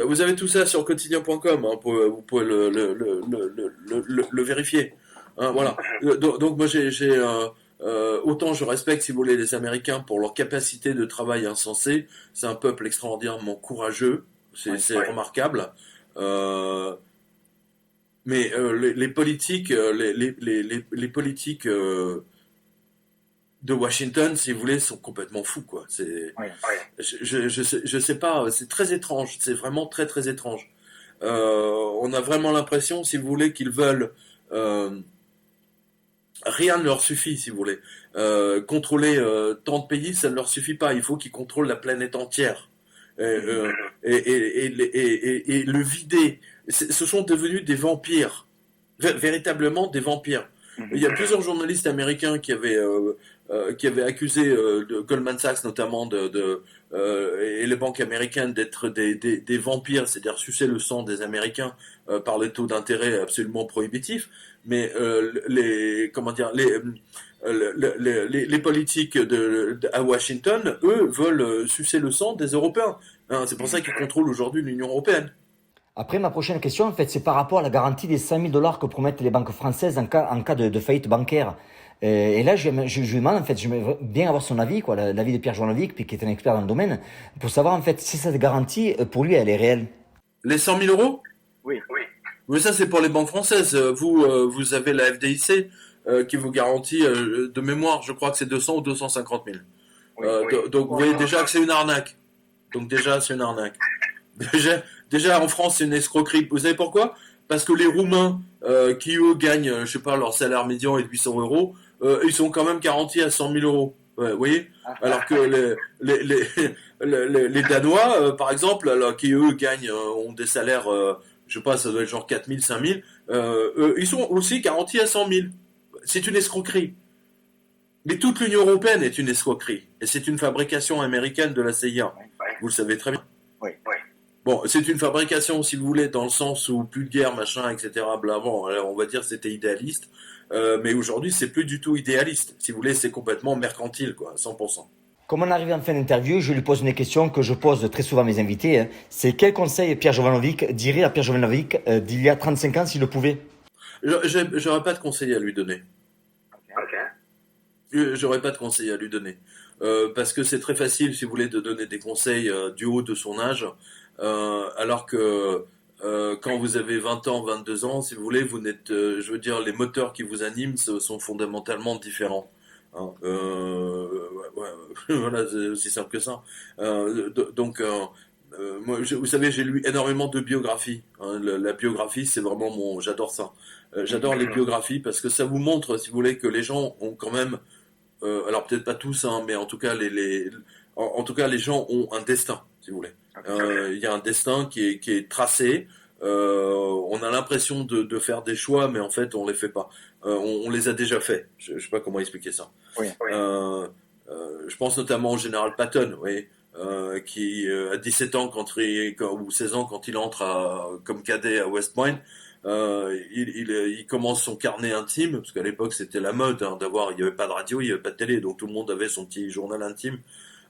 vous avez tout ça sur quotidien.com, hein, vous pouvez le vérifier. Hein, voilà. Donc moi autant je respecte, si vous voulez, les Américains pour leur capacité de travail insensée. C'est un peuple extraordinairement courageux, c'est remarquable. Euh, mais les politiques, les politiques de Washington, si vous voulez, sont complètement fous, quoi. Je sais pas, c'est très étrange, c'est vraiment très très étrange. On a vraiment l'impression, si vous voulez, qu'ils veulent rien ne leur suffit, si vous voulez. Contrôler tant de pays, ça ne leur suffit pas. Il faut qu'ils contrôlent la planète entière. Et le vider. Ce sont devenus des vampires. Véritablement des vampires. Il y a plusieurs journalistes américains qui avaient accusé de Goldman Sachs notamment et les banques américaines d'être des vampires, c'est-à-dire sucer le sang des Américains par les taux d'intérêt absolument prohibitifs. Mais comment dire, les politiques à Washington, eux, veulent sucer le sang des Européens. Hein, c'est pour ça qu'ils contrôlent aujourd'hui l'Union européenne. Après, ma prochaine question, en fait, c'est par rapport à la garantie des 100 000 dollars que promettent les banques françaises en cas de faillite bancaire. Et là, je lui demande, en fait, j'aimerais bien avoir son avis, quoi, l'avis de Pierre Joanovic, qui est un expert dans le domaine, pour savoir, en fait, si cette garantie, pour lui, elle est réelle. Les 100 000 euros? Oui. Mais ça, c'est pour les banques françaises. Vous avez la FDIC qui vous garantit, de mémoire, je crois que c'est 200 ou 250 000. Donc, vous voyez déjà que c'est une arnaque. Donc, déjà, c'est une arnaque. Déjà, en France, c'est une escroquerie. Vous savez pourquoi? Parce que les Roumains, qui eux gagnent, je sais pas, leur salaire médian est de 800 euros, ils sont quand même garantis à 100 000 euros. Ouais, vous voyez? Alors que les Danois, par exemple, alors, qui eux gagnent, ont des salaires, je sais pas, ça doit être genre 4 000, 5 000, ils sont aussi garantis à 100 000. C'est une escroquerie. Mais toute l'Union européenne est une escroquerie. Et c'est une fabrication américaine de la CIA. Vous le savez très bien. Bon, c'est une fabrication, si vous voulez, dans le sens où plus de guerre, machin, etc. Bon, alors on va dire que c'était idéaliste, mais aujourd'hui c'est plus du tout idéaliste. Si vous voulez, c'est complètement mercantile, quoi, 100%. Comme on arrive en fin d'interview, je lui pose une question que je pose très souvent à mes invités. Hein. C'est quel conseil Pierre Jovanovic dirait à Pierre Jovanovic d'il y a 35 ans s'il le pouvait? J'aurais pas de conseil à lui donner. J'aurais pas de conseil à lui donner. Parce que c'est très facile, si vous voulez, de donner des conseils du haut de son âge, alors que quand vous avez 20 ans, 22 ans, si vous voulez, vous n'êtes, je veux dire, les moteurs qui vous animent sont fondamentalement différents. Hein. Voilà, c'est aussi simple que ça. Donc, moi, vous savez, j'ai lu énormément de biographies. Hein. La biographie, c'est vraiment j'adore ça. J'adore les biographies parce que ça vous montre, si vous voulez, que les gens ont quand même, alors peut-être pas tous, hein, mais en tout cas, en tout cas, les gens ont un destin, si vous voulez. Il y a un destin qui est tracé. on a l'impression de faire des choix, mais en fait, on les fait pas. On les a déjà faits. Je sais pas comment expliquer ça. Oui. Je pense notamment au général Patton, oui, qui à 17 ans ou 16 ans quand il entre comme cadet à West Point, il commence son carnet intime, parce qu'à l'époque c'était la mode il n'y avait pas de radio, il n'y avait pas de télé, donc tout le monde avait son petit journal intime,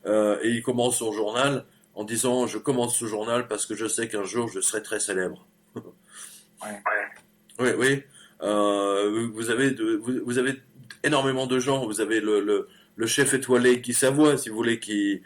et il commence son journal en disant je commence ce journal parce que je sais qu'un jour je serai très célèbre. Ouais. Oui, oui. Vous avez énormément de gens. Vous avez le chef étoilé Guy Savoy, si vous voulez, qui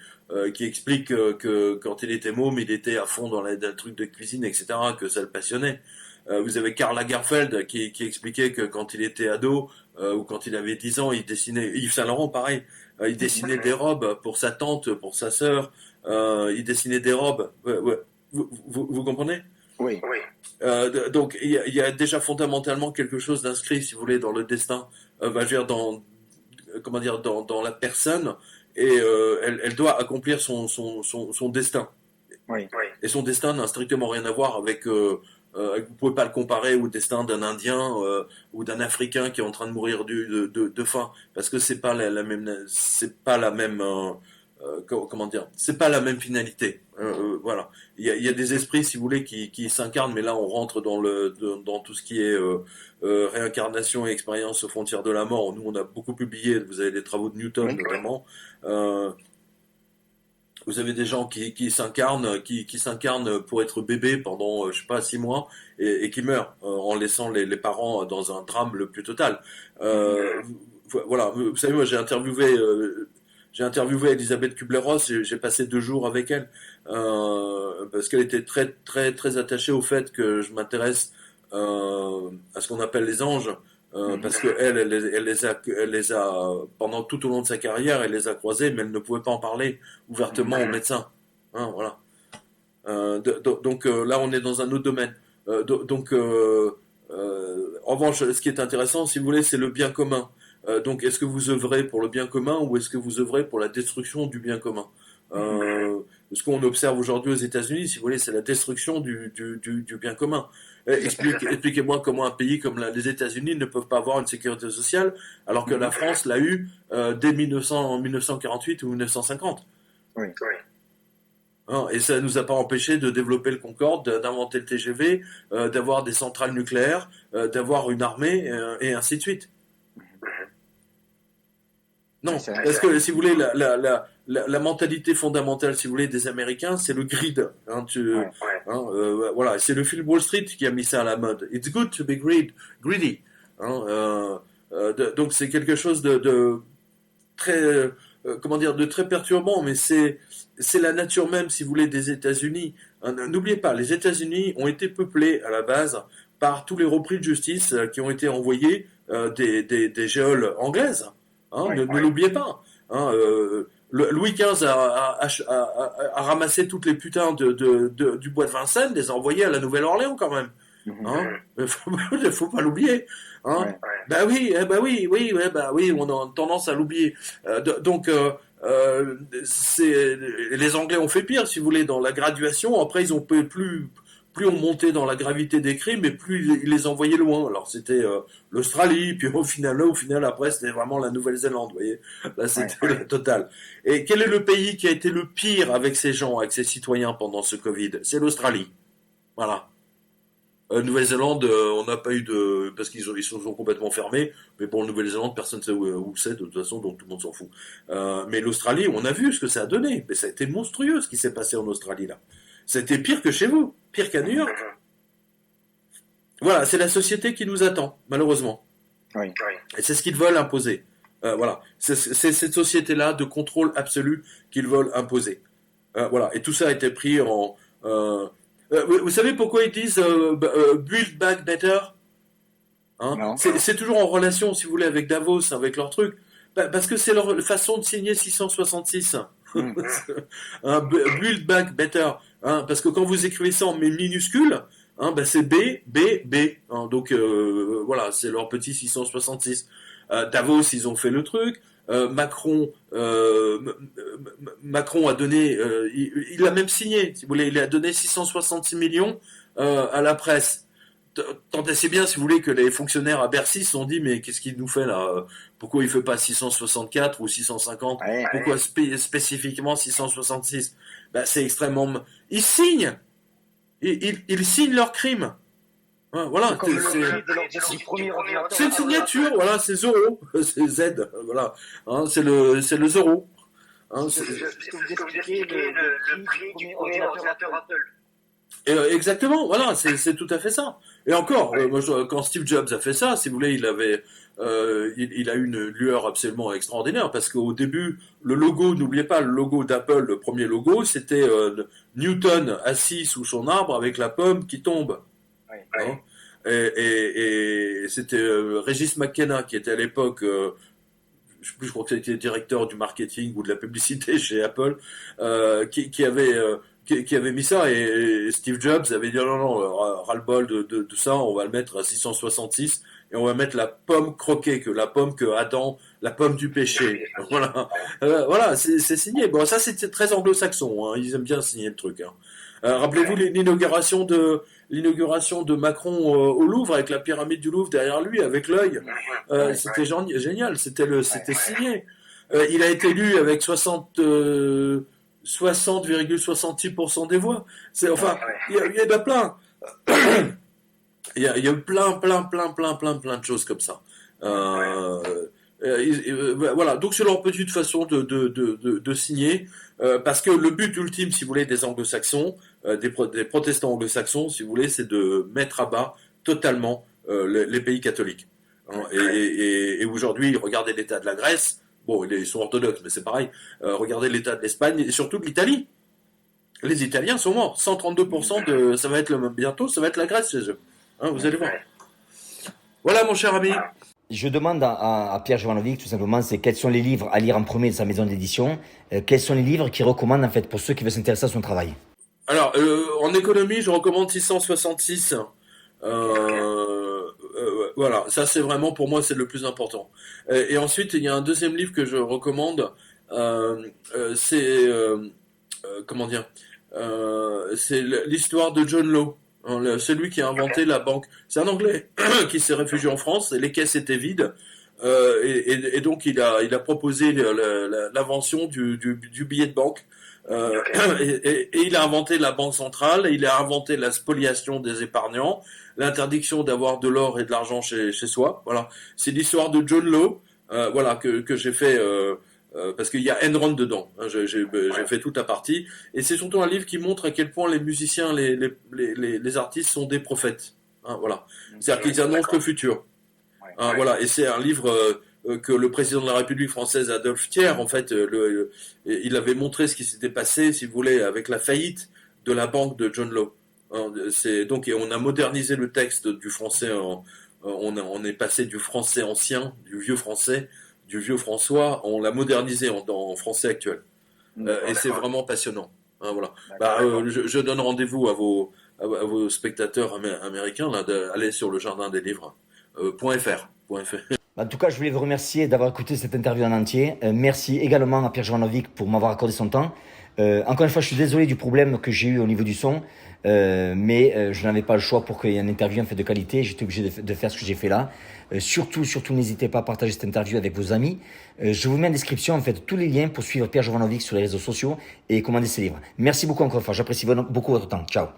explique que quand il était môme, il était à fond dans le truc de cuisine, etc., que ça le passionnait. Vous avez Karl Lagerfeld qui expliquait que quand il était ado ou quand il avait 10 ans, il dessinait. Yves Saint Laurent, pareil. Il dessinait des robes pour sa tante, pour sa sœur. Il dessinait des robes. Ouais. Vous comprenez? Oui. Donc il y a déjà fondamentalement quelque chose d'inscrit, si vous voulez, dans le destin, dans la personne, et elle doit accomplir son destin. Oui. Et son destin n'a strictement rien à voir avec. Vous pouvez pas le comparer au destin d'un Indien ou d'un Africain qui est en train de mourir de faim, parce que c'est pas la même, comment dire, c'est pas la même finalité. Voilà, il y a des esprits, si vous voulez, qui s'incarnent, mais là on rentre dans tout ce qui est réincarnation et expérience aux frontières de la mort. Nous on a beaucoup publié, vous avez des travaux de Newton notamment. Vous avez des gens qui s'incarnent pour être bébé pendant, je sais pas, 6 mois et qui meurent en laissant les parents dans un drame le plus total. Voilà, vous savez, moi j'ai interviewé Elisabeth Kubler-Ross et j'ai passé 2 jours avec elle parce qu'elle était très très très attachée au fait que je m'intéresse à ce qu'on appelle les anges. Parce que elle les a pendant tout au long de sa carrière, elle les a croisés, mais elle ne pouvait pas en parler ouvertement aux médecins. Voilà. Donc là, on est dans un autre domaine. En revanche, ce qui est intéressant, si vous voulez, c'est le bien commun. Donc, est-ce que vous œuvrez pour le bien commun ou est-ce que vous œuvrez pour la destruction du bien commun? Ce qu'on observe aujourd'hui aux États-Unis, si vous voulez, c'est la destruction du bien commun. Expliquez-moi comment un pays comme les États-Unis ne peuvent pas avoir une sécurité sociale alors que la France l'a eu dès 1948 ou 1950. Oui. Et ça ne nous a pas empêché de développer le Concorde, d'inventer le TGV, d'avoir des centrales nucléaires, d'avoir une armée, et ainsi de suite. Non, parce que si vous voulez, la mentalité fondamentale, si vous voulez, des Américains, c'est le greed. Voilà, c'est le film Wall Street qui a mis ça à la mode. It's good to be greedy. Donc c'est quelque chose de très, de très perturbant, mais c'est la nature même, si vous voulez, des États-Unis. N'oubliez pas, les États-Unis ont été peuplés à la base par tous les repris de justice qui ont été envoyés des géoles anglaises. Ne l'oubliez pas. Louis XV a ramassé toutes les putains du bois de Vincennes, les a envoyés à la Nouvelle-Orléans quand même. Faut pas l'oublier. Bah oui, on a tendance à l'oublier. Les Anglais ont fait pire, si vous voulez, dans la graduation. Après, ils ont plus on montait dans la gravité des crimes, et plus ils les envoyaient loin. Alors c'était l'Australie, puis au final après c'était vraiment la Nouvelle-Zélande, vous voyez. Là c'était la totale. Et quel est le pays qui a été le pire avec ces gens, avec ces citoyens pendant ce Covid? C'est l'Australie. Voilà. Nouvelle-Zélande, on n'a pas eu parce qu'ils se sont complètement fermés. Mais bon, Nouvelle-Zélande, personne ne sait où c'est de toute façon, donc tout le monde s'en fout. Mais l'Australie, on a vu ce que ça a donné. Mais ça a été monstrueux ce qui s'est passé en Australie là. C'était pire que chez vous, pire qu'à New York. Voilà, c'est la société qui nous attend, malheureusement. Oui. Et c'est ce qu'ils veulent imposer. Voilà, c'est cette société-là de contrôle absolu qu'ils veulent imposer. Voilà, et tout ça a été pris en... vous savez pourquoi ils disent Build Back Better, c'est toujours en relation, si vous voulez, avec Davos, avec leur truc. Parce que c'est leur façon de signer 666. Build Back Better. Parce que quand vous écrivez ça en minuscules, hein, ben c'est B, B, B. Hein, donc voilà, c'est leur petit 666. Davos, ils ont fait le truc. Macron a donné, il a même signé, si vous voulez, il a donné 666 millions à la presse. Tant et si bien, si vous voulez, que les fonctionnaires à Bercy se sont dit, mais qu'est-ce qu'il nous fait là? Pourquoi il fait pas 664 ou 650? Pourquoi spécifiquement 666? Ben, c'est extrêmement... Ils signent! Ils signent leur crime. Hein, voilà, c'est une signature, voilà, c'est Zoro, c'est Z, voilà, hein, c'est le Zoro. Hein, ce que vous expliquez, le prix du premier ordinateur Apple. Exactement, voilà, c'est tout à fait ça. Et encore, moi, quand Steve Jobs a fait ça, si vous voulez, il a eu une lueur absolument extraordinaire parce qu'au début, le logo, n'oubliez pas, le logo d'Apple, le premier logo, c'était Newton assis sous son arbre avec la pomme qui tombe. Hein, et c'était Régis McKenna qui était à l'époque, je sais plus, je crois que c'était directeur du marketing ou de la publicité chez Apple, qui avait mis ça, et Steve Jobs avait dit non, ras-le-bol de ça, on va le mettre à 666 et on va mettre la pomme croquée, la pomme du péché. Voilà, voilà, c'est signé. Bon, ça c'était très anglo-saxon, hein, ils aiment bien signer le truc. Hein. Rappelez-vous l'inauguration de Macron au Louvre avec la pyramide du Louvre derrière lui avec l'œil. C'était génial, c'était signé. Il a été élu avec 60,66% des voix. Enfin, il y en a plein. Il y a eu plein de choses comme ça. Voilà, donc c'est leur petite façon de signer, parce que le but ultime, si vous voulez, des anglo-saxons, des protestants anglo-saxons, si vous voulez, c'est de mettre à bas totalement les pays catholiques. Hein, et aujourd'hui, regardez l'état de la Grèce. Bon, ils sont orthodoxes, mais c'est pareil. Regardez l'état de l'Espagne et surtout de l'Italie. Les Italiens sont morts. 132% ça va être bientôt, ça va être la Grèce chez eux. Hein, vous allez voir. Voilà, mon cher ami. Je demande à Pierre Jovanovic, tout simplement, c'est quels sont les livres à lire en premier de sa maison d'édition, quels sont les livres qu'il recommande, en fait, pour ceux qui veulent s'intéresser à son travail. Alors, en économie, je recommande 666. Voilà, ça c'est vraiment, pour moi, c'est le plus important. Et ensuite, il y a un deuxième livre que je recommande, c'est, comment dire, c'est l'histoire de John Law. C'est lui qui a inventé la banque. C'est un Anglais qui s'est réfugié en France et les caisses étaient vides. Et donc il a proposé l'invention du billet de banque. Et il a inventé la banque centrale, il a inventé la spoliation des épargnants, l'interdiction d'avoir de l'or et de l'argent chez soi. Voilà, c'est l'histoire de John Law, voilà, que j'ai fait. Parce qu'il y a Enron dedans, hein, j'ai fait toute la partie, et c'est surtout un livre qui montre à quel point les musiciens, les artistes sont des prophètes, hein, voilà. C'est-à-dire qu'ils annoncent le futur, hein, voilà. Et c'est un livre que le président de la République française, Adolphe Thiers, en fait, il avait montré ce qui s'était passé, si vous voulez, avec la faillite de la banque de John Law. Hein, donc, et on a modernisé le texte du français, on est passé du français ancien, du vieux français, du vieux François, on l'a modernisé en français actuel. Et c'est vraiment passionnant. Hein, voilà. Je donne rendez-vous à vos spectateurs américains d'aller sur le jardin des livres .fr. En tout cas, je voulais vous remercier d'avoir écouté cette interview en entier. Merci également à Pierre Jovanovic pour m'avoir accordé son temps. Encore une fois, je suis désolé du problème que j'ai eu au niveau du son, mais je n'avais pas le choix pour qu'il y ait une interview en fait de qualité. J'étais obligé de faire ce que j'ai fait là. Surtout, n'hésitez pas à partager cette interview avec vos amis. Je vous mets en description en fait tous les liens pour suivre Pierre Jovanovic sur les réseaux sociaux et commander ses livres. Merci beaucoup encore une fois. J'apprécie beaucoup votre temps. Ciao.